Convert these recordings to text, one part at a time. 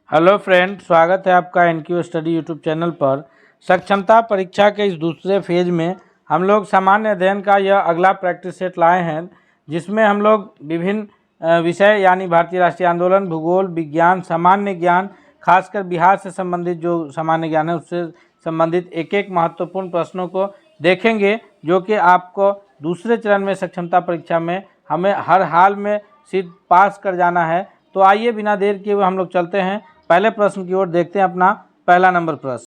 Hello friend, स्वागत है आपका एनक्यू स्टडी यूट्यूब चैनल पर। सक्षमता परीक्षा के इस दूसरे फेज में हम लोग सामान्य अध्ययन का यह अगला प्रैक्टिस सेट लाए हैं, जिसमें हम लोग विभिन्न विषय यानी भारतीय राष्ट्रीय आंदोलन, भूगोल, विज्ञान, सामान्य ज्ञान, खासकर बिहार से संबंधित जो सामान्य ज्ञान है उससे संबंधित एक एक महत्वपूर्ण प्रश्नों को देखेंगे, जो कि आपको दूसरे चरण में सक्षमता परीक्षा में हमें हर हाल में सीट पास कर जाना है। तो आइए बिना देर किए हुए हम लोग चलते हैं पहले प्रश्न की ओर। देखते हैं अपना पहला नंबर प्रश्न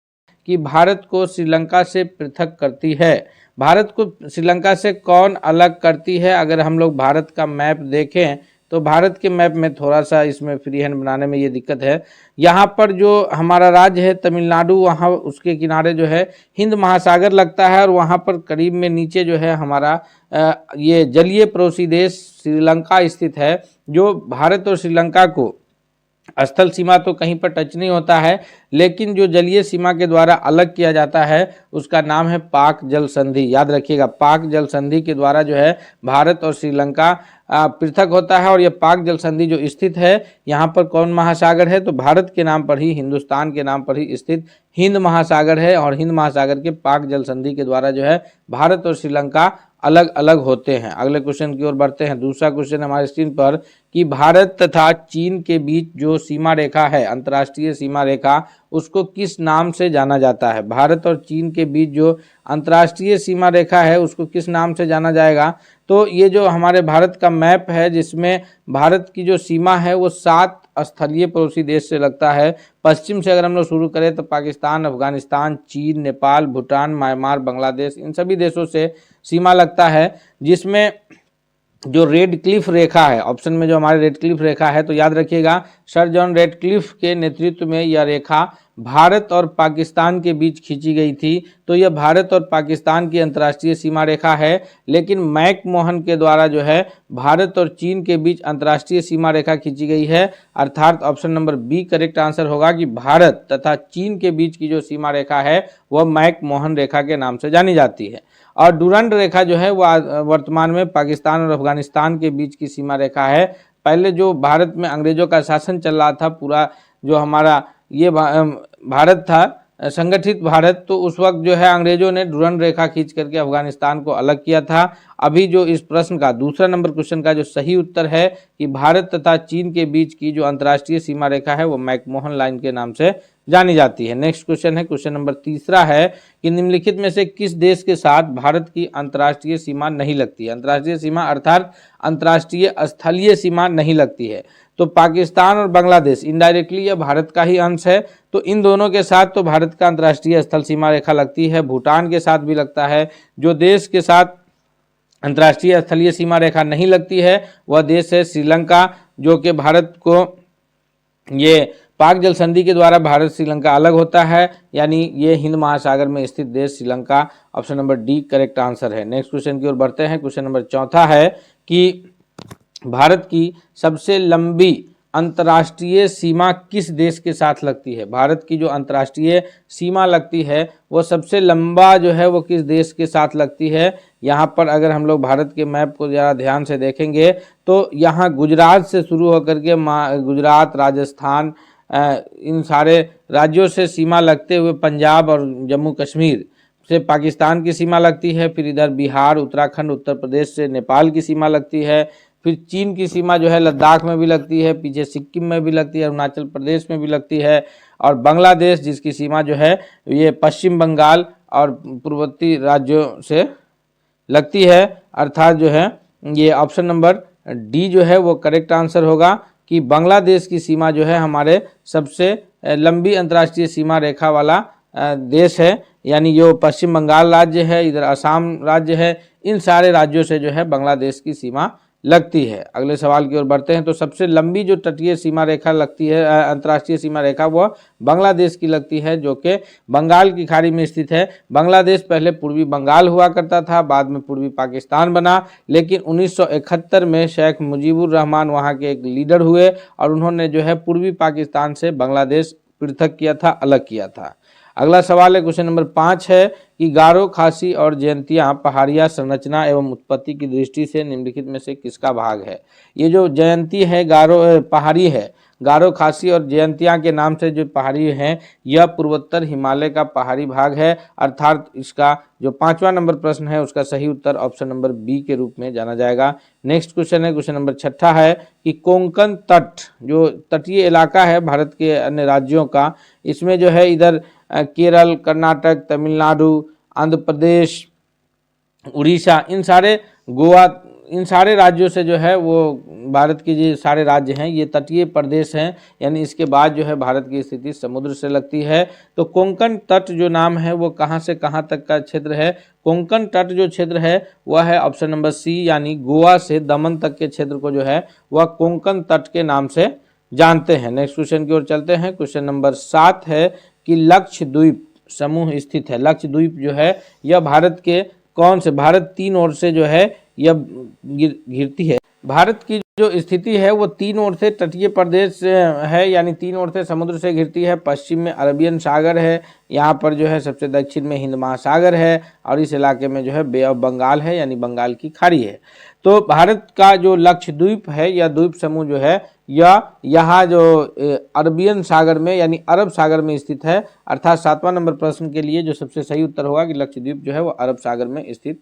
कि भारत को श्रीलंका से पृथक करती है। भारत को श्रीलंका से कौन अलग करती है? अगर हम लोग भारत का मैप देखें तो भारत के मैप में थोड़ा सा इसमें फ्री हैंड बनाने में ये दिक्कत है। यहाँ पर जो हमारा राज्य है तमिलनाडु, वहाँ उसके किनारे जो है हिंद महासागर लगता है और वहाँ पर करीब में नीचे जो है हमारा ये जलीय पड़ोसी देश श्रीलंका स्थित है, जो भारत और श्रीलंका को स्थल सीमा तो कहीं पर टच नहीं होता है, लेकिन जो जलीय सीमा के द्वारा अलग किया जाता है उसका नाम है पाक जल संधि। याद रखिएगा, पाक जल संधि के द्वारा जो है भारत और श्रीलंका पृथक होता है। और यह पाक जल संधि जो स्थित है यहाँ पर कौन महासागर है? तो भारत के नाम पर ही, हिंदुस्तान के नाम पर ही स्थित हिंद महासागर है। और हिंद महासागर के पाक जल संधि के द्वारा जो है भारत और श्रीलंका अलग अलग होते हैं। अगले क्वेश्चन की ओर बढ़ते हैं। दूसरा क्वेश्चन हमारे स्क्रीन पर कि भारत तथा चीन के बीच जो सीमा रेखा है, अंतर्राष्ट्रीय सीमा रेखा, उसको किस नाम से जाना जाता है? भारत और चीन के बीच जो अंतर्राष्ट्रीय सीमा रेखा है उसको किस नाम से जाना जाएगा? तो ये जो हमारे भारत का मैप है, जिसमें भारत की जो सीमा है वो 7 स्थलीय पड़ोसी देश से लगता है। पश्चिम से अगर हम लोग शुरू करें तो पाकिस्तान, अफगानिस्तान, चीन, नेपाल, भूटान, म्यांमार, बांग्लादेश, इन सभी देशों से सीमा लगता है। जिसमें जो रेड क्लिफ रेखा है, ऑप्शन में जो हमारे रेड क्लिफ रेखा है, तो याद रखिएगा सर जॉन रेड क्लिफ के नेतृत्व में यह रेखा भारत और पाकिस्तान के बीच खींची गई थी। तो यह भारत और पाकिस्तान की अंतर्राष्ट्रीय सीमा रेखा है। लेकिन मैकमोहन के द्वारा जो है भारत और चीन के बीच अंतर्राष्ट्रीय सीमा रेखा खींची गई है। अर्थात option number B correct answer होगा कि भारत तथा चीन के बीच की जो सीमा रेखा है वह मैकमोहन रेखा के नाम से जानी जाती है। और डुरंड रेखा जो है वह वर्तमान में पाकिस्तान और अफगानिस्तान के बीच की सीमा रेखा है। पहले जो भारत में अंग्रेजों का शासन चल रहा था, पूरा जो हमारा ये भारत था, संगठित भारत, तो उस वक्त जो है अंग्रेजों ने डुरंड रेखा खींच करके अफगानिस्तान को अलग किया था। अभी जो इस प्रश्न का दूसरा नंबर क्वेश्चन का जो सही उत्तर है कि भारत तथा चीन के बीच की जो अंतर्राष्ट्रीय सीमा रेखा है वो मैकमोहन लाइन के नाम से जानी जाती है। नेक्स्ट क्वेश्चन है, क्वेश्चन नंबर तीसरा है कि निम्नलिखित में से किस देश के साथ भारत की अंतर्राष्ट्रीय सीमा नहीं लगती है? अंतर्राष्ट्रीय सीमा अर्थात अंतर्राष्ट्रीय स्थलीय सीमा नहीं लगती है। तो पाकिस्तान और बांग्लादेश, इनडायरेक्टली यह भारत का ही अंश है, तो इन दोनों के साथ तो भारत का अंतर्राष्ट्रीय स्थल सीमा रेखा लगती है। भूटान के साथ भी लगता है। जो देश के साथ अंतर्राष्ट्रीय स्थलीय सीमा रेखा नहीं लगती है वह देश है श्रीलंका, जो कि भारत को ये पाक जल संधि के द्वारा भारत श्रीलंका अलग होता है, यानी ये हिंद महासागर में स्थित देश Sri Lanka. Option number D correct answer है। नेक्स्ट क्वेश्चन की ओर बढ़ते हैं। क्वेश्चन नंबर चौथा है कि भारत की सबसे लंबी अंतर्राष्ट्रीय सीमा किस देश के साथ लगती है? भारत की जो अंतर्राष्ट्रीय सीमा लगती है वो सबसे लंबा जो है वो किस देश के साथ लगती है? यहाँ पर अगर हम लोग भारत के मैप को ज़रा ध्यान से देखेंगे तो यहाँ गुजरात से शुरू होकर के गुजरात, राजस्थान, इन सारे राज्यों से सीमा लगते हुए पंजाब और जम्मू कश्मीर से पाकिस्तान की सीमा लगती है। फिर इधर बिहार, उत्तराखंड, उत्तर प्रदेश से नेपाल की सीमा लगती है। फिर चीन की सीमा जो है लद्दाख में भी लगती है, पीछे सिक्किम में भी लगती है, अरुणाचल प्रदेश में भी लगती है। और बांग्लादेश जिसकी सीमा जो है ये पश्चिम बंगाल और पूर्ववर्ती राज्यों से लगती है। अर्थात जो है ये ऑप्शन नंबर डी जो है वो करेक्ट आंसर होगा कि बांग्लादेश की सीमा जो है हमारे सबसे लंबी अंतर्राष्ट्रीय सीमा रेखा वाला देश है। यानी जो पश्चिम बंगाल राज्य है, इधर असम राज्य है, इन सारे राज्यों से जो है बांग्लादेश की सीमा लगती है। अगले सवाल की ओर बढ़ते हैं। तो सबसे लंबी जो तटीय सीमा रेखा लगती है, अंतर्राष्ट्रीय सीमा रेखा, वह बांग्लादेश की लगती है, जो कि बंगाल की खाड़ी में स्थित है। बांग्लादेश पहले पूर्वी बंगाल हुआ करता था, बाद में पूर्वी पाकिस्तान बना। लेकिन 1971 में शेख मुजीबुर रहमान वहाँ के एक लीडर हुए और उन्होंने जो है पूर्वी पाकिस्तान से बांग्लादेश पृथक किया था, अलग किया था। अगला सवाल है क्वेश्चन नंबर 5 है कि गारो, खासी और जयंतिया पहाड़िया संरचना एवं उत्पत्ति की दृष्टि से निम्नलिखित में से किसका भाग है। ये जो जयंती है गारो पहाड़ी है, गारो, खासी और जयंतिया के नाम से जो पहाड़ी है यह पूर्वोत्तर हिमालय का पहाड़ी भाग है। अर्थात इसका जो 5वां नंबर प्रश्न है उसका सही उत्तर ऑप्शन नंबर बी के रूप में जाना जाएगा। नेक्स्ट क्वेश्चन है क्वेश्चन नंबर 6 है कि कोंकण तट जो तटीय इलाका है भारत के अन्य राज्यों का, इसमें जो है इधर केरल, कर्नाटक, तमिलनाडु, आंध्र प्रदेश, उड़ीसा, इन सारे गोवा, इन सारे राज्यों से जो है वो भारत के जो सारे राज्य हैं ये तटीय प्रदेश हैं, यानी इसके बाद जो है भारत की स्थिति समुद्र से लगती है। तो कोंकण तट जो नाम है वो कहाँ से कहाँ तक का क्षेत्र है। कोंकण तट जो क्षेत्र है वह है ऑप्शन नंबर सी, यानी गोवा से दमन तक के क्षेत्र को जो है वह कोंकण तट के नाम से जानते हैं। नेक्स्ट क्वेश्चन की ओर चलते हैं। क्वेश्चन नंबर 7 है कि लक्षद्वीप समूह स्थित है। लक्षद्वीप जो है यह भारत के कौन से, भारत 3 ओर से जो है यह घिरती है। भारत की जो स्थिति है वो 3 ओर से तटीय प्रदेश है, यानी 3 ओर से समुद्र से घिरती है। पश्चिम में अरबियन सागर है, यहाँ पर जो है सबसे दक्षिण में हिंद महासागर है और इस इलाके में जो है बे ऑफ बंगाल है, यानी बंगाल की खाड़ी है। तो भारत का जो लक्षद्वीप है या द्वीप समूह जो है यह यहाँ जो अरबियन सागर में यानी अरब सागर में स्थित है। अर्थात 7वां नंबर प्रश्न के लिए जो सबसे सही उत्तर होगा कि लक्षद्वीप जो है वो अरब सागर में स्थित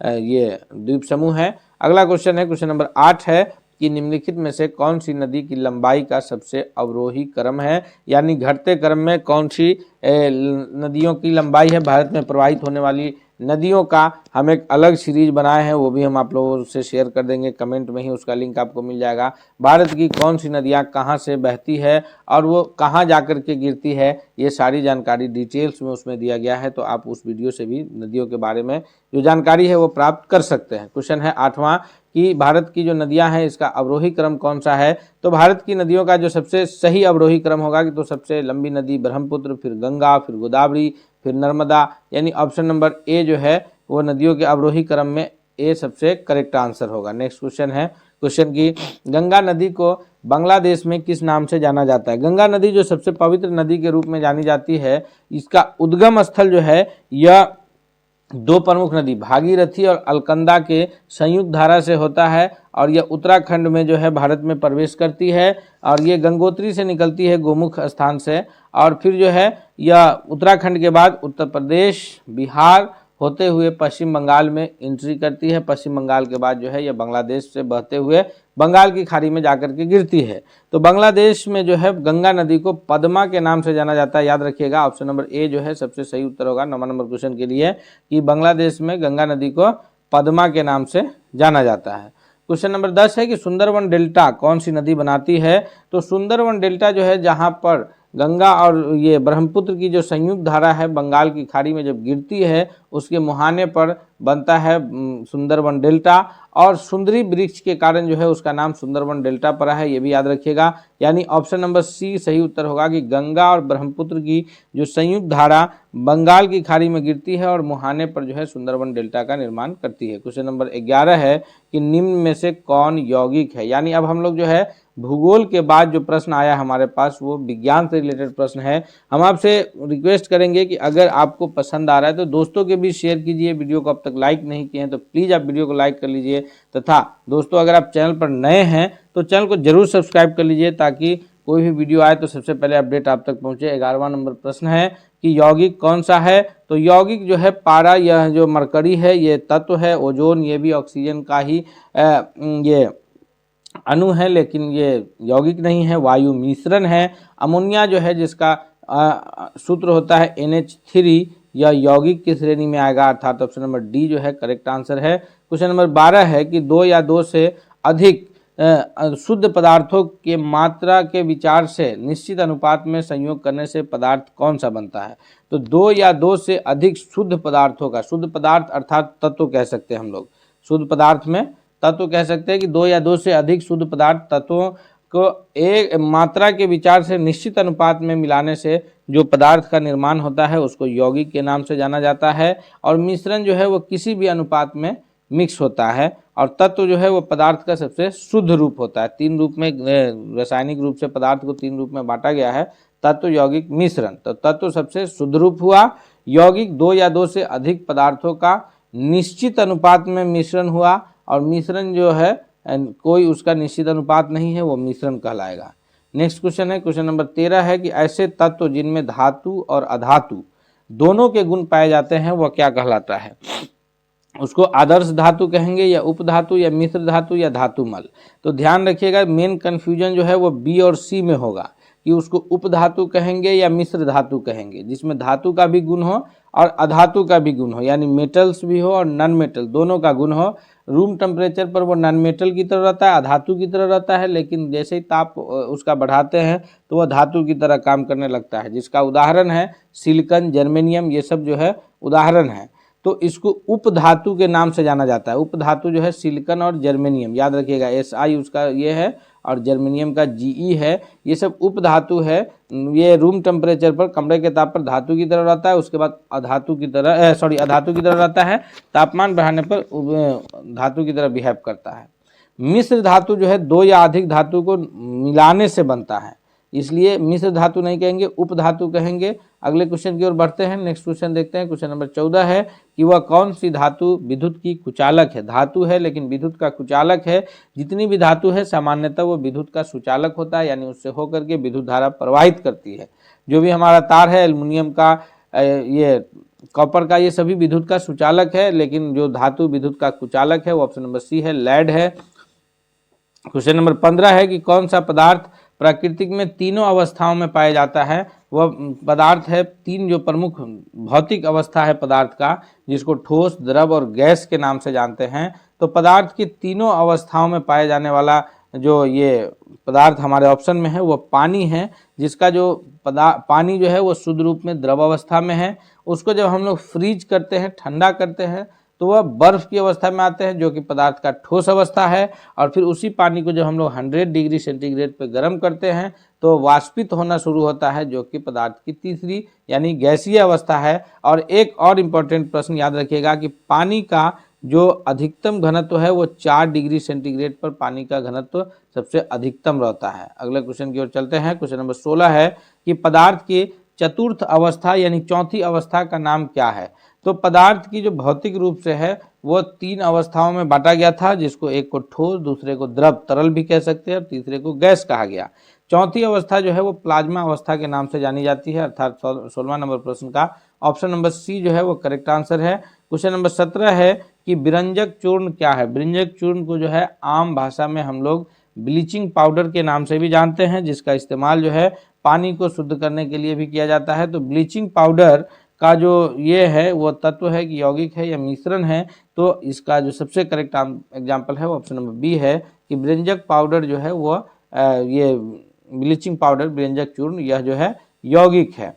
ये द्वीप समूह है। अगला क्वेश्चन है क्वेश्चन नंबर 8 है कि निम्नलिखित में से कौन सी नदी की लंबाई का सबसे अवरोही क्रम है, यानी घटते क्रम में कौन सी नदियों की लंबाई है। भारत में प्रवाहित होने वाली नदियों का हम एक अलग सीरीज बनाए हैं, वो भी हम आप लोगों से शेयर कर देंगे, कमेंट में ही उसका लिंक आपको मिल जाएगा। भारत की कौन सी नदियां कहां से बहती है और वो कहां जाकर के गिरती है, ये सारी जानकारी डिटेल्स में उसमें दिया गया है। तो आप उस वीडियो से भी नदियों के बारे में जो जानकारी है वो प्राप्त कर सकते हैं। क्वेश्चन है 8वां कि भारत की जो नदियां हैं इसका अवरोही क्रम कौन सा है। तो भारत की नदियों का जो सबसे सही अवरोही क्रम होगा कि तो सबसे लंबी नदी ब्रह्मपुत्र, फिर गंगा, फिर गोदावरी, फिर नर्मदा, यानी ऑप्शन नंबर ए जो है वो नदियों के अवरोही क्रम में ए सबसे करेक्ट आंसर होगा। नेक्स्ट क्वेश्चन है क्वेश्चन की गंगा नदी को बांग्लादेश में किस नाम से जाना जाता है। गंगा नदी जो सबसे पवित्र नदी के रूप में जानी जाती है, इसका उद्गम स्थल जो है यह 2 प्रमुख नदी भागीरथी और अलकनंदा के संयुक्त धारा से होता है और यह उत्तराखंड में जो है भारत में प्रवेश करती है और ये गंगोत्री से निकलती है गोमुख स्थान से और फिर जो है यह उत्तराखंड के बाद उत्तर प्रदेश, बिहार होते हुए पश्चिम बंगाल में एंट्री करती है। पश्चिम बंगाल के बाद जो है यह बांग्लादेश से बहते हुए बंगाल की खाड़ी में जाकर के गिरती है। तो बांग्लादेश में जो है गंगा नदी को पद्मा के नाम से जाना जाता है। याद रखिएगा ऑप्शन नंबर ए जो है सबसे सही उत्तर होगा 9वां नंबर क्वेश्चन के लिए कि बांग्लादेश में गंगा नदी को पद्मा के नाम से जाना जाता है। क्वेश्चन नंबर 10 है कि सुंदरवन डेल्टा कौन सी नदी बनाती है। तो सुंदरवन डेल्टा जो है जहाँ पर गंगा और ये ब्रह्मपुत्र की जो संयुक्त धारा है बंगाल की खाड़ी में जब गिरती है उसके मुहाने पर बनता है सुंदरवन डेल्टा और सुंदरी वृक्ष के कारण जो है उसका नाम सुंदरवन डेल्टा पड़ा है, ये भी याद रखिएगा। यानी ऑप्शन नंबर सी सही उत्तर होगा कि गंगा और ब्रह्मपुत्र की जो संयुक्त धारा बंगाल की खाड़ी में गिरती है और मुहाने पर जो है सुंदरवन डेल्टा का निर्माण करती है। क्वेश्चन नंबर 11 है कि निम्न में से कौन यौगिक है। यानी अब हम लोग जो है भूगोल के बाद जो प्रश्न आया हमारे पास वो विज्ञान से रिलेटेड प्रश्न है। हम आपसे रिक्वेस्ट करेंगे कि अगर आपको पसंद आ रहा है तो दोस्तों के बीच शेयर कीजिए। वीडियो को अब तक लाइक नहीं किए हैं तो प्लीज़ आप वीडियो को लाइक कर लीजिए तथा दोस्तों अगर आप चैनल पर नए हैं तो चैनल को जरूर सब्सक्राइब कर लीजिए ताकि कोई भी वीडियो आए तो सबसे पहले अपडेट आप तक पहुंचे। 11वां नंबर प्रश्न है कि यौगिक कौन सा है। तो यौगिक जो है पारा, यह जो मरकरी है ये तत्व है। ओजोन ये भी ऑक्सीजन का ही ये अणु है लेकिन ये यौगिक नहीं है, वायु मिश्रण है। अमोनिया जो है जिसका सूत्र होता है NH3 यह यौगिक की श्रेणी में आएगा, अर्थात ऑप्शन नंबर डी जो है करेक्ट आंसर है। क्वेश्चन नंबर 12 है कि 2 या 2 से अधिक शुद्ध पदार्थों के मात्रा के विचार से निश्चित अनुपात में संयोग करने से पदार्थ कौन सा बनता है। तो 2 या 2 से अधिक शुद्ध पदार्थों का, शुद्ध पदार्थ अर्थात तत्व कह सकते हैं हम लोग, शुद्ध पदार्थ में तत्व कह सकते हैं कि 2 या 2 से अधिक शुद्ध पदार्थ तत्वों को एक मात्रा के विचार से निश्चित अनुपात में मिलाने से जो पदार्थ का निर्माण होता है उसको यौगिक के नाम से जाना जाता है। और मिश्रण जो है वो किसी भी अनुपात में मिक्स होता है और तत्व जो है वो पदार्थ का सबसे शुद्ध रूप होता है। 3 रूप में रासायनिक रूप से पदार्थ को 3 रूप में बांटा गया है। तत्व यौगिक मिश्रण। तो तत्व सबसे शुद्ध रूप हुआ, यौगिक दो या दो से अधिक पदार्थों का निश्चित अनुपात में मिश्रण हुआ, और मिश्रण जो है कोई उसका निश्चित अनुपात नहीं है, वो मिश्रण कहलाएगा। नेक्स्ट क्वेश्चन है, क्वेश्चन नंबर 13 है कि ऐसे तत्व जिनमें धातु और अधातु दोनों के गुण पाए जाते हैं वह क्या कहलाता है? उसको आदर्श धातु कहेंगे या उपधातु या मिश्र धातु या धातुमल। तो ध्यान रखिएगा, मेन कन्फ्यूजन जो है वो बी और सी में होगा कि उसको उपधातु कहेंगे या मिश्र धातु कहेंगे, जिसमें धातु का भी गुण हो और अधातु का भी गुण हो, यानी मेटल्स भी हो और नॉन मेटल दोनों का गुण हो। रूम टेम्परेचर पर वो नॉन मेटल की तरह रहता है, अधातु की तरह रहता है, लेकिन जैसे ही ताप उसका बढ़ाते हैं तो वह धातु की तरह काम करने लगता है, जिसका उदाहरण है सिलिकॉन, जर्मेनियम, ये सब जो है उदाहरण है। तो इसको उपधातु के नाम से जाना जाता है। उपधातु जो है सिलिकॉन और जर्मेनियम, याद रखिएगा SI उसका ये है और जर्मेनियम का GE है, ये सब उपधातु है। ये रूम टेम्परेचर पर, कमरे के ताप पर धातु की तरह रहता है, उसके बाद अधातु की तरह रहता है, तापमान बढ़ाने पर धातु की तरह बिहेव करता है। मिश्र धातु जो है दो या अधिक धातु को मिलाने से बनता है, इसलिए मिश्र धातु नहीं कहेंगे, उपधातु कहेंगे। अगले क्वेश्चन की ओर बढ़ते हैं। नेक्स्ट क्वेश्चन देखते हैं, क्वेश्चन नंबर 14 है कि वह कौन सी धातु विद्युत की कुचालक है? धातु है लेकिन विद्युत का कुचालक है। जितनी भी धातु है सामान्यतः वो विद्युत का सुचालक होता है, यानी उससे होकर के विद्युत धारा प्रवाहित करती है। जो भी हमारा तार है, एल्युमिनियम का, ये कॉपर का, ये सभी विद्युत का सुचालक है, लेकिन जो धातु विद्युत का कुचालक है वो ऑप्शन नंबर सी है, लेड है। क्वेश्चन नंबर 15 है कि कौन सा पदार्थ प्राकृतिक में तीनों अवस्थाओं में पाया जाता है? वह पदार्थ है, तीन जो प्रमुख भौतिक अवस्था है पदार्थ का, जिसको ठोस, द्रव और गैस के नाम से जानते हैं। तो पदार्थ की तीनों अवस्थाओं में पाए जाने वाला जो ये पदार्थ हमारे ऑप्शन में है वो पानी है, जिसका जो पानी जो है वो शुद्ध रूप में द्रव अवस्था में है। उसको जब हम लोग फ्रीज करते हैं, ठंडा करते हैं, तो वह बर्फ की अवस्था में आते हैं, जो कि पदार्थ का ठोस अवस्था है। और फिर उसी पानी को जब हम लोग 100 डिग्री सेंटीग्रेड पर गर्म करते हैं तो वाष्पित होना शुरू होता है, जो कि पदार्थ की तीसरी यानी गैसीय अवस्था है। और एक और इम्पोर्टेंट प्रश्न याद रखिएगा कि पानी का जो अधिकतम घनत्व है वो 4 डिग्री सेंटीग्रेड पर पानी का घनत्व सबसे अधिकतम रहता है। अगले क्वेश्चन की ओर चलते हैं। क्वेश्चन नंबर 16 है कि पदार्थ की चतुर्थ अवस्था यानी चौथी अवस्था का नाम क्या है? तो पदार्थ की जो भौतिक रूप से है वो 3 अवस्थाओं में बांटा गया था, जिसको एक को ठोस, दूसरे को द्रव तरल भी कह सकते हैं, और तीसरे को गैस कहा गया। चौथी अवस्था जो है वो प्लाज्मा अवस्था के नाम से जानी जाती है, अर्थात 16वां नंबर प्रश्न का ऑप्शन नंबर सी जो है वो करेक्ट आंसर है। क्वेश्चन नंबर 17 है कि विरंजक चूर्ण क्या है? विरंजक चूर्ण को जो है आम भाषा में हम लोग ब्लीचिंग पाउडर के नाम से भी जानते हैं, जिसका इस्तेमाल जो है पानी को शुद्ध करने के लिए भी किया जाता है। तो ब्लीचिंग पाउडर का जो ये है वो तत्व है कि यौगिक है या मिश्रण है? तो इसका जो सबसे करेक्ट एग्जाम्पल है वो ऑप्शन नंबर बी है कि विरंजक पाउडर जो है वो ये ब्लीचिंग पाउडर, विरंजक चूर्ण, यह जो है यौगिक है।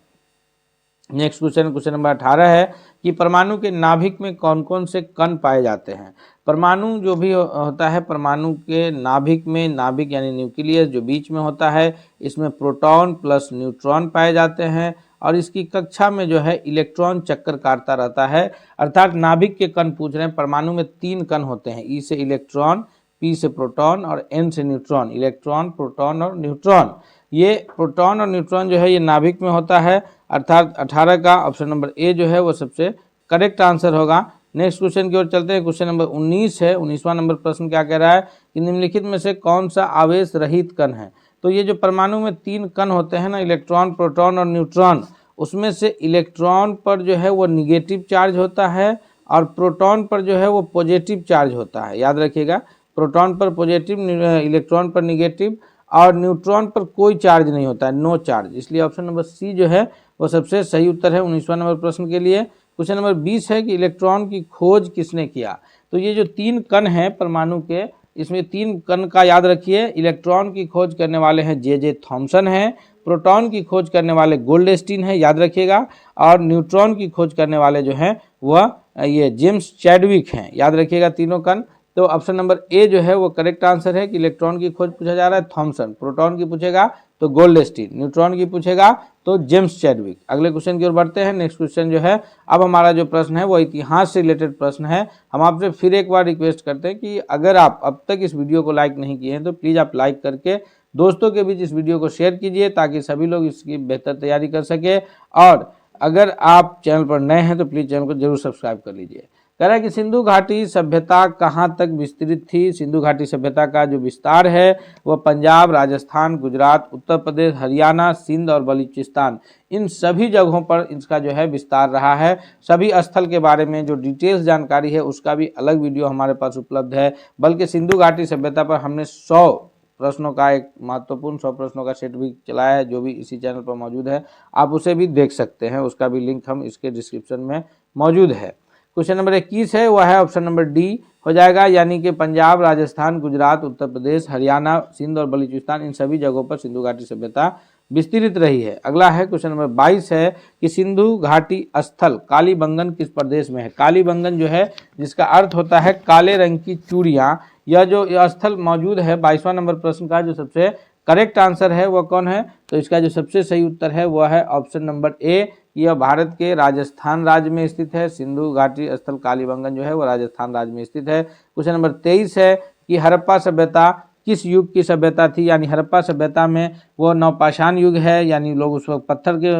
नेक्स्ट क्वेश्चन नंबर 18 है कि परमाणु के नाभिक में कौन कौन से कण पाए जाते हैं? परमाणु जो भी होता है, परमाणु के नाभिक में, नाभिक यानी न्यूक्लियस जो बीच में होता है, इसमें प्रोटॉन प्लस न्यूट्रॉन पाए जाते हैं, और इसकी कक्षा में जो है इलेक्ट्रॉन चक्कर काटता रहता है। अर्थात नाभिक के कण पूछ रहे हैं। परमाणु में 3 कण होते हैं, ई से इलेक्ट्रॉन, पी से प्रोटॉन और एन से न्यूट्रॉन। इलेक्ट्रॉन, प्रोटॉन और न्यूट्रॉन, ये प्रोटॉन और न्यूट्रॉन जो है ये नाभिक में होता है, अर्थात 18 का ऑप्शन नंबर ए जो है वो सबसे करेक्ट आंसर होगा। नेक्स्ट क्वेश्चन की ओर चलते हैं। क्वेश्चन नंबर 19 है। 19वां नंबर प्रश्न क्या कह रहा है कि निम्नलिखित में से कौन सा आवेश रहित कण है? तो ये जो परमाणु में 3 कण होते हैं ना, इलेक्ट्रॉन, प्रोटॉन और न्यूट्रॉन, उसमें से इलेक्ट्रॉन पर जो है वो निगेटिव चार्ज होता है और प्रोटॉन पर जो है वो पॉजिटिव चार्ज होता है। याद रखिएगा, प्रोटॉन पर पॉजिटिव, इलेक्ट्रॉन पर निगेटिव, और न्यूट्रॉन पर कोई चार्ज नहीं होता है, नो चार्ज। इसलिए ऑप्शन नंबर सी जो है वो सबसे सही उत्तर है 19वां नंबर प्रश्न के लिए। क्वेश्चन नंबर 20 है कि इलेक्ट्रॉन की खोज किसने किया? तो ये जो 3 कण हैं परमाणु के, इसमें 3 कण का याद रखिए। इलेक्ट्रॉन की खोज करने वाले हैं जे थॉमसन हैं, प्रोटॉन की खोज करने वाले गोल्डस्टीन है, याद रखिएगा, और न्यूट्रॉन की खोज करने वाले जो हैं वह ये जेम्स चैडविक हैं, याद रखिएगा तीनों कण। तो ऑप्शन नंबर ए जो है वो करेक्ट आंसर है कि इलेक्ट्रॉन की खोज पूछा जा रहा है थॉमसन, प्रोटॉन की पूछेगा तो गोल्डस्टीन, न्यूट्रॉन की पूछेगा तो जेम्स चैडविक। अगले क्वेश्चन की ओर बढ़ते हैं। नेक्स्ट क्वेश्चन जो है, अब हमारा जो प्रश्न है वो इतिहास से रिलेटेड प्रश्न है। हम आपसे फिर एक बार रिक्वेस्ट करते हैं कि अगर आप अब तक इस वीडियो को लाइक नहीं किए हैं तो प्लीज़ आप लाइक करके दोस्तों के बीच इस वीडियो को शेयर कीजिए ताकि सभी लोग इसकी बेहतर तैयारी कर सके। और अगर आप चैनल पर नए हैं तो प्लीज़ चैनल को जरूर सब्सक्राइब कर लीजिए। कह रहा है कि सिंधु घाटी सभ्यता कहाँ तक विस्तृत थी। सिंधु घाटी सभ्यता का जो विस्तार है वह पंजाब, राजस्थान, गुजरात, उत्तर प्रदेश, हरियाणा, सिंध और बलूचिस्तान, इन सभी जगहों पर इसका जो है विस्तार रहा है। सभी स्थल के बारे में जो डिटेल्स जानकारी है उसका भी अलग वीडियो हमारे पास उपलब्ध है। बल्कि सिंधु घाटी सभ्यता पर हमने 100 प्रश्नों का एक महत्वपूर्ण 100 प्रश्नों का सेट भी चलाया है, जो भी इसी चैनल पर मौजूद है। आप उसे भी देख सकते हैं, उसका भी लिंक हम इसके डिस्क्रिप्शन में मौजूद है। क्वेश्चन नंबर 21 है, वह है ऑप्शन नंबर डी हो जाएगा, यानी कि पंजाब, राजस्थान, गुजरात, उत्तर प्रदेश, हरियाणा, सिंध और बलूचिस्तान, इन सभी जगहों पर सिंधु घाटी सभ्यता विस्तृत रही है। अगला है क्वेश्चन नंबर 22 है कि सिंधु घाटी स्थल कालीबंगन किस प्रदेश में है। कालीबंगन जो है जिसका अर्थ होता है काले रंग की चूड़ियाँ, यह जो स्थल मौजूद है 22वां नंबर प्रश्न का जो सबसे करेक्ट आंसर है वह कौन है, तो इसका जो सबसे सही उत्तर है वह है ऑप्शन नंबर ए। यह भारत के राजस्थान राज्य में स्थित है। सिंधु घाटी स्थल कालीबंगन जो है वह राजस्थान राज्य में स्थित है। क्वेश्चन नंबर 23 है कि हड़प्पा सभ्यता किस युग की सभ्यता थी, यानी हड़प्पा सभ्यता में वो नवपाषाण युग है, यानी लोग उस वक्त पत्थर के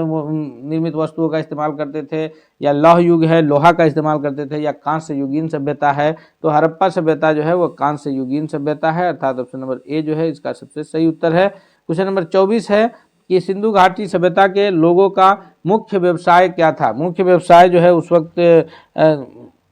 निर्मित वस्तुओं का इस्तेमाल करते थे, या लौह युग है, लोहा का इस्तेमाल करते थे, या कांस्य युगीन सभ्यता है। तो हड़प्पा सभ्यता जो है वो कांस्य युगीन सभ्यता है, अर्थात ऑप्शन नंबर ए जो है इसका सबसे सही उत्तर है। क्वेश्चन नंबर 24 है कि सिंधु घाटी सभ्यता के लोगों का मुख्य व्यवसाय क्या था। मुख्य व्यवसाय जो है उस वक्त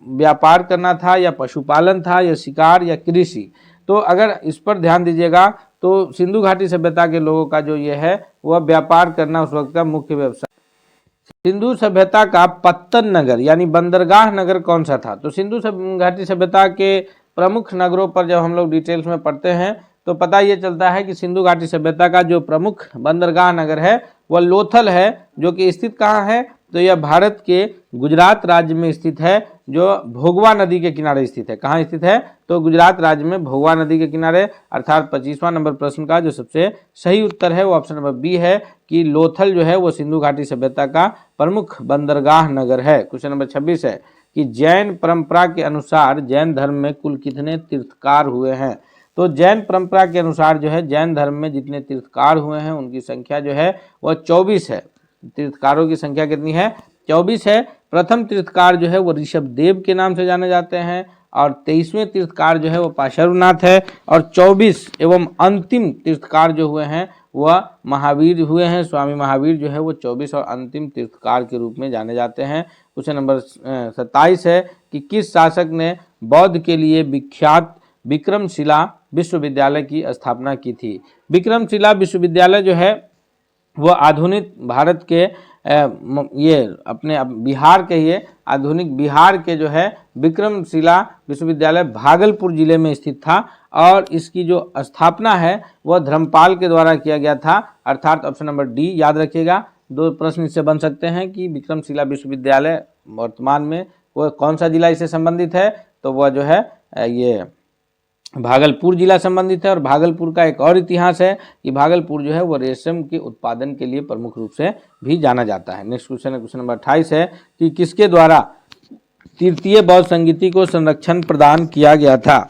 व्यापार करना था, या पशुपालन था, या शिकार, या कृषि। तो अगर इस पर ध्यान दीजिएगा तो सिंधु घाटी सभ्यता के लोगों का जो ये है वह व्यापार करना उस वक्त का मुख्य व्यवसाय। सिंधु सभ्यता का पत्तन नगर यानी बंदरगाह नगर कौन सा था। तो सिंधु घाटी सभ्यता के प्रमुख नगरों पर जब हम लोग डिटेल्स में पढ़ते हैं तो पता ये चलता है कि सिंधु घाटी सभ्यता का जो प्रमुख बंदरगाह नगर है वह लोथल है, जो कि स्थित कहाँ है, तो यह भारत के गुजरात राज्य में स्थित है, जो भोगवा नदी के किनारे स्थित है। कहाँ स्थित है, तो गुजरात राज्य में भोगवा नदी के किनारे, अर्थात 25वां नंबर प्रश्न का जो सबसे सही उत्तर है वो ऑप्शन नंबर बी है कि लोथल जो है वो सिंधु घाटी सभ्यता का प्रमुख बंदरगाह नगर है। क्वेश्चन नंबर 26 है कि जैन परंपरा के अनुसार जैन धर्म में कुल कितने तीर्थकार हुए हैं। तो जैन परंपरा के अनुसार जो है जैन धर्म में जितने तीर्थकार हुए हैं उनकी संख्या जो है वह 24 है। तीर्थकारों की संख्या कितनी है, 24 है। प्रथम तीर्थकार जो है वो ऋषभ देव के नाम से जाने जाते हैं, और 23वें तीर्थकार जो है वो पाशुरनाथ है, और 24 एवं अंतिम तीर्थकार जो हुए हैं वह महावीर हुए हैं। स्वामी महावीर जो है वो 24 और अंतिम तीर्थकार के रूप में जाने जाते हैं। क्वेश्चन नंबर 27 है कि किस शासक ने बौद्ध के लिए विख्यात विक्रमशिला विश्वविद्यालय की स्थापना की थी। विक्रमशिला विश्वविद्यालय जो है वह आधुनिक भारत के ये अपने बिहार के ये आधुनिक बिहार के जो है विक्रमशिला विश्वविद्यालय भागलपुर जिले में स्थित था, और इसकी जो स्थापना है वह धर्मपाल के द्वारा किया गया था, अर्थात ऑप्शन नंबर डी याद रखिएगा। दो प्रश्न इससे बन सकते हैं कि विक्रमशिला विश्वविद्यालय वर्तमान में वह कौन सा जिला इससे संबंधित है, तो वह जो है ये भागलपुर जिला संबंधित है। और भागलपुर का एक और इतिहास है कि भागलपुर जो है वो रेशम के उत्पादन के लिए प्रमुख रूप से भी जाना जाता है। नेक्स्ट क्वेश्चन है क्वेश्चन नंबर 28 है कि किसके द्वारा तृतीय बौद्ध संगीति को संरक्षण प्रदान किया गया था।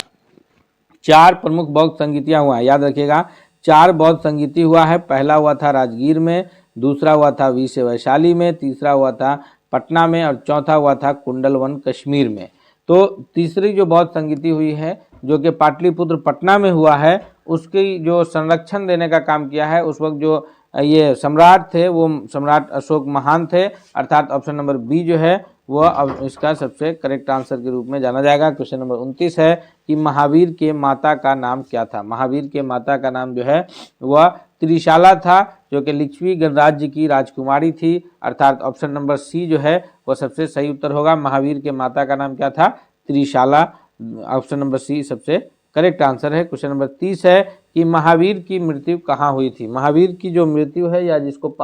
4 प्रमुख बौद्ध संगीतियाँ हुआ है, याद रखिएगा 4 बौद्ध संगीति हुआ है। पहला हुआ था राजगीर में, दूसरा हुआ था वीसे वैशाली में, तीसरा हुआ था पटना में, और चौथा हुआ था कुंडलवन कश्मीर में। तो तीसरी जो बौद्ध संगीति हुई है जो कि पाटलिपुत्र पटना में हुआ है, उसकी जो संरक्षण देने का काम किया है उस वक्त जो ये सम्राट थे वो सम्राट अशोक महान थे, अर्थात ऑप्शन नंबर बी जो है वह अब इसका सबसे करेक्ट आंसर के रूप में जाना जाएगा। क्वेश्चन नंबर 29 है कि महावीर के माता का नाम क्या था। महावीर के माता का नाम जो है वह त्रिशाला था, जो कि लिच्छवी गणराज्य की राजकुमारी थी, अर्थात ऑप्शन नंबर सी जो है वह सबसे सही उत्तर होगा। महावीर के माता का नाम क्या था, त्रिशाला, ऑप्शन नंबर सी सबसे करेक्ट आंसर है। क्वेश्चन नंबर 30 है कि महावीर की मृत्यु कहाँ हुई थी। महावीर की जो मृत्यु है या जिसको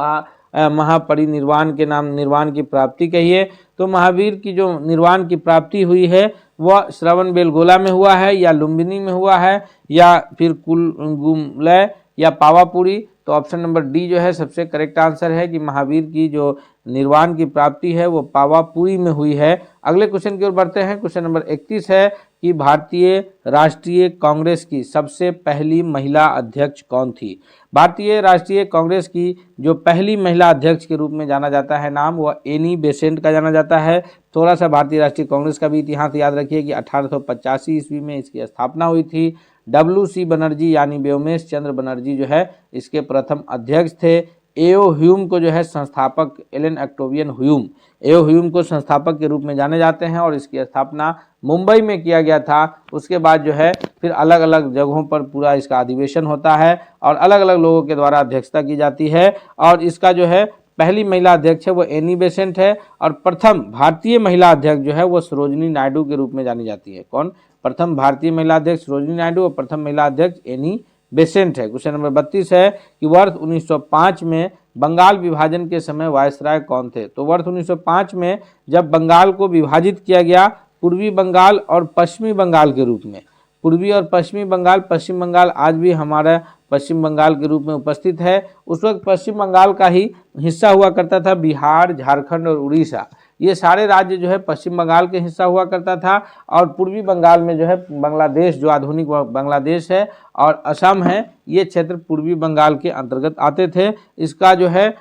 महापरिनिर्वाण के नाम निर्वाण की प्राप्ति कहिए, तो महावीर की जो निर्वाण की प्राप्ति हुई है वह श्रवण बेलगोला में हुआ है, या लुम्बिनी में हुआ है, या फिर कुलगुमलय या पावापुरी। तो ऑप्शन नंबर डी जो है सबसे करेक्ट आंसर है कि महावीर की जो निर्वाण की प्राप्ति है वो पावापुरी में हुई है। अगले क्वेश्चन की ओर बढ़ते हैं। क्वेश्चन नंबर 31 है कि भारतीय राष्ट्रीय कांग्रेस की सबसे पहली महिला अध्यक्ष कौन थी। भारतीय राष्ट्रीय कांग्रेस की जो पहली महिला अध्यक्ष के रूप में जाना जाता है नाम, वह एनी बेसेंट का जाना जाता है। थोड़ा सा भारतीय राष्ट्रीय कांग्रेस का भी इतिहास याद रखिए कि 1885 ईस्वी में इसकी स्थापना हुई थी। WC बनर्जी यानी व्योमेश चंद्र बनर्जी जो है इसके प्रथम अध्यक्ष थे। एओ ह्यूम को जो है संस्थापक, एलन ऑक्टेवियन ह्यूम, एओ ह्यूम को संस्थापक के रूप में जाने जाते हैं और इसकी स्थापना मुंबई में किया गया था। उसके बाद जो है फिर अलग अलग जगहों पर पूरा इसका अधिवेशन होता है और अलग अलग लोगों के द्वारा अध्यक्षता की जाती है। और इसका जो है पहली महिला अध्यक्ष है वो एनी बेसेंट है और प्रथम भारतीय महिला अध्यक्ष जो है वो सरोजिनी नायडू के रूप में जानी जाती है। कौन? प्रथम भारतीय महिला अध्यक्ष सरोजिनी नायडू और प्रथम महिला अध्यक्ष एनी बेसेंट है। क्वेश्चन नंबर 32 है कि वर्ष 1905 में बंगाल विभाजन के समय वायसराय कौन थे। तो वर्ष 1905 में जब बंगाल को विभाजित किया गया पूर्वी बंगाल और पश्चिमी बंगाल के रूप में, पूर्वी और पश्चिमी बंगाल, पश्चिम बंगाल आज भी हमारा पश्चिम बंगाल के रूप में उपस्थित है। उस वक्त पश्चिम बंगाल का ही हिस्सा हुआ करता था बिहार, झारखंड और उड़ीसा, ये सारे राज्य जो है पश्चिम बंगाल के हिस्सा हुआ करता था। और पूर्वी बंगाल में जो है बांग्लादेश, जो आधुनिक बांग्लादेश है और असम है, ये क्षेत्र पूर्वी बंगाल के अंतर्गत आते थे। इसका जो है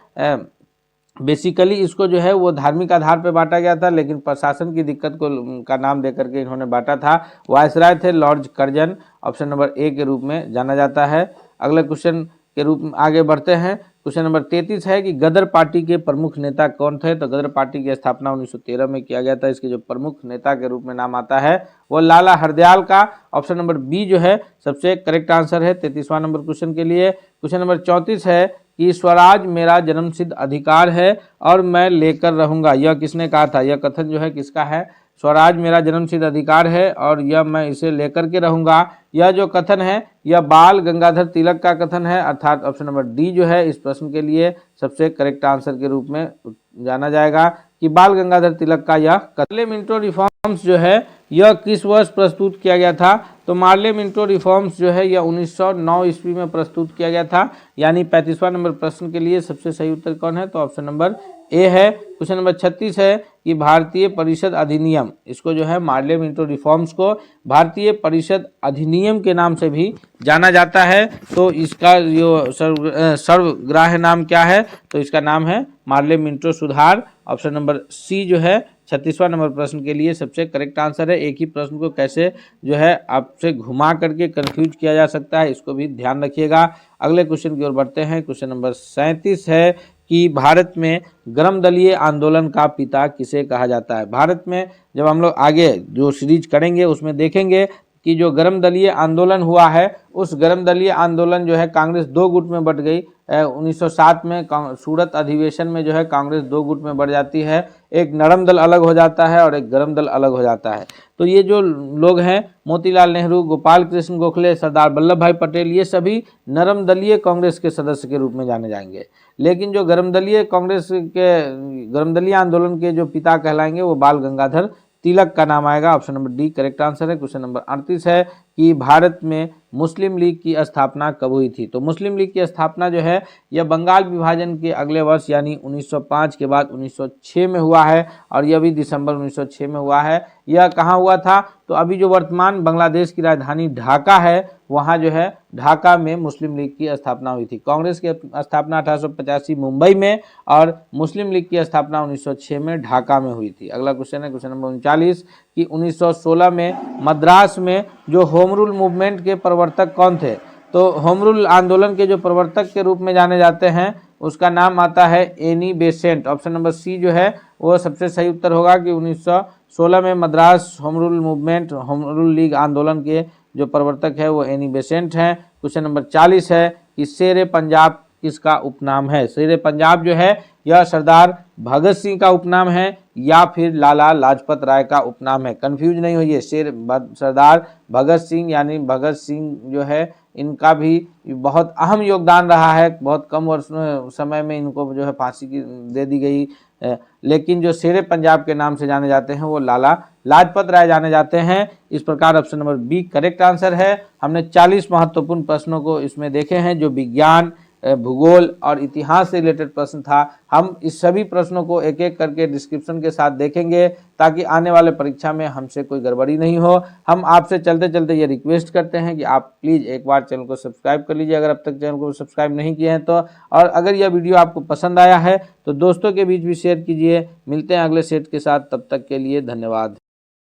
बेसिकली इसको जो है वो धार्मिक आधार पर बांटा गया था, लेकिन प्रशासन की दिक्कत को का नाम देकर के इन्होंने बांटा था। वायसराय थे Lord Curzon, option number A के रूप में जाना जाता है। अगले क्वेश्चन के रूप में आगे बढ़ते हैं। क्वेश्चन नंबर 33 है कि गदर पार्टी के प्रमुख नेता कौन थे। तो गदर पार्टी की स्थापना 1913 में किया गया था। इसके जो प्रमुख नेता के रूप में नाम आता है वो लाला हरदयाल का, ऑप्शन नंबर बी जो है सबसे करेक्ट आंसर है 33वां नंबर क्वेश्चन के लिए। क्वेश्चन नंबर 34 है कि स्वराज मेरा जन्मसिद्ध अधिकार है और मैं लेकर रहूंगा, यह किसने कहा था। यह कथन जो है किसका है? स्वराज मेरा जन्मसिद्ध अधिकार है और यह मैं इसे लेकर के रहूंगा, यह जो कथन है यह बाल गंगाधर तिलक का कथन है, अर्थात ऑप्शन नंबर डी जो है इस प्रश्न के लिए सबसे करेक्ट आंसर के रूप में जाना जाएगा कि बाल गंगाधर तिलक का यह मार्ले मिंटो रिफॉर्म्स जो है यह किस वर्ष प्रस्तुत किया गया था। तो मार्ले मिंटो रिफॉर्म्स जो है यह 1909 ईस्वी में प्रस्तुत किया गया था। यानी 35वां नंबर प्रश्न के लिए सबसे सही उत्तर कौन है? तो ऑप्शन नंबर ए है। क्वेश्चन नंबर 36 है कि भारतीय परिषद अधिनियम, इसको जो है मार्ले मिंटो रिफॉर्म्स को भारतीय परिषद अधिनियम के नाम से भी जाना जाता है। तो इसका जो सर्वग्राह्य नाम क्या है? तो इसका नाम है मार्ले मिंटो सुधार, ऑप्शन नंबर सी जो है 36वां नंबर प्रश्न के लिए सबसे करेक्ट आंसर है। एक ही प्रश्न को कैसे जो है आपसे घुमा करके कंफ्यूज किया जा सकता है, इसको भी ध्यान रखिएगा। अगले क्वेश्चन की ओर बढ़ते हैं। क्वेश्चन नंबर 37 है कि भारत में गर्म दलीय आंदोलन का पिता किसे कहा जाता है। भारत में जब हम लोग आगे जो सीरीज करेंगे उसमें देखेंगे कि जो गर्म दलीय आंदोलन हुआ है, उस गर्म दलीय आंदोलन जो है कांग्रेस दो गुट में बट गई। 1907 में सूरत अधिवेशन में जो है कांग्रेस दो गुट में बढ़ जाती है, एक नरम दल अलग हो जाता है और एक गर्म दल अलग हो जाता है। तो ये जो लोग हैं मोतीलाल नेहरू, गोपाल कृष्ण गोखले, सरदार वल्लभ भाई पटेल, ये सभी नरम दलीय कांग्रेस के सदस्य के रूप में जाने जाएंगे। लेकिन जो गर्म दलीय कांग्रेस के गर्म दलीय आंदोलन के जो पिता कहलाएंगे वो बाल गंगाधर तिलक का नाम आएगा। Option number D correct answer है। क्वेश्चन नंबर 38 है कि भारत में मुस्लिम लीग की स्थापना कब हुई थी। तो मुस्लिम लीग की स्थापना जो है यह बंगाल विभाजन के अगले वर्ष यानी 1905 के बाद 1906 में हुआ है और यह भी दिसंबर 1906 में हुआ है। यह कहाँ हुआ था? तो अभी जो वर्तमान बांग्लादेश की राजधानी ढाका है, वहाँ जो है ढाका में मुस्लिम लीग की स्थापना हुई थी। कांग्रेस की स्थापना 1885 मुंबई में और मुस्लिम लीग की स्थापना 1906 में ढाका में हुई थी। अगला क्वेश्चन है क्वेश्चन नंबर 39 कि 1916 में मद्रास में जो होम रूल मूवमेंट के प्रवर्तक कौन थे। तो होम रूल आंदोलन के जो प्रवर्तक के रूप में जाने जाते हैं उसका नाम आता है Annie Besant. Option number C जो है वो सबसे सही उत्तर होगा कि 1916 में Madras home rule movement, home rule league आंदोलन के जो प्रवर्तक है वो एनी बेसेंट हैं। क्वेश्चन नंबर 40 है कि शेर पंजाब किसका उपनाम है। शेर पंजाब जो है यह सरदार भगत सिंह का उपनाम है या फिर लाला लाजपत राय का उपनाम है। कंफ्यूज नहीं होइए, सरदार भगत सिंह यानी भगत सिंह जो है इनका भी बहुत अहम योगदान रहा है। बहुत कम वर्ष समय में इनको जो है फांसी की दे दी गई, लेकिन जो शेर पंजाब के नाम से जाने जाते हैं वो लाला लाजपत राय जाने जाते हैं। इस प्रकार option number B correct answer है। हमने 40 महत्वपूर्ण प्रश्नों को इसमें देखे हैं जो विज्ञान, भूगोल और इतिहास से रिलेटेड प्रश्न था। हम इस सभी प्रश्नों को एक एक करके डिस्क्रिप्शन के साथ देखेंगे ताकि आने वाले परीक्षा में हमसे कोई गड़बड़ी नहीं हो। हम आपसे चलते चलते ये रिक्वेस्ट करते हैं कि आप प्लीज़ एक बार चैनल को सब्सक्राइब कर लीजिए अगर अब तक चैनल को सब्सक्राइब नहीं किए हैं तो। और अगर यह वीडियो आपको पसंद आया है तो दोस्तों के बीच भी शेयर कीजिए। मिलते हैं अगले सेट के साथ, तब तक के लिए धन्यवाद।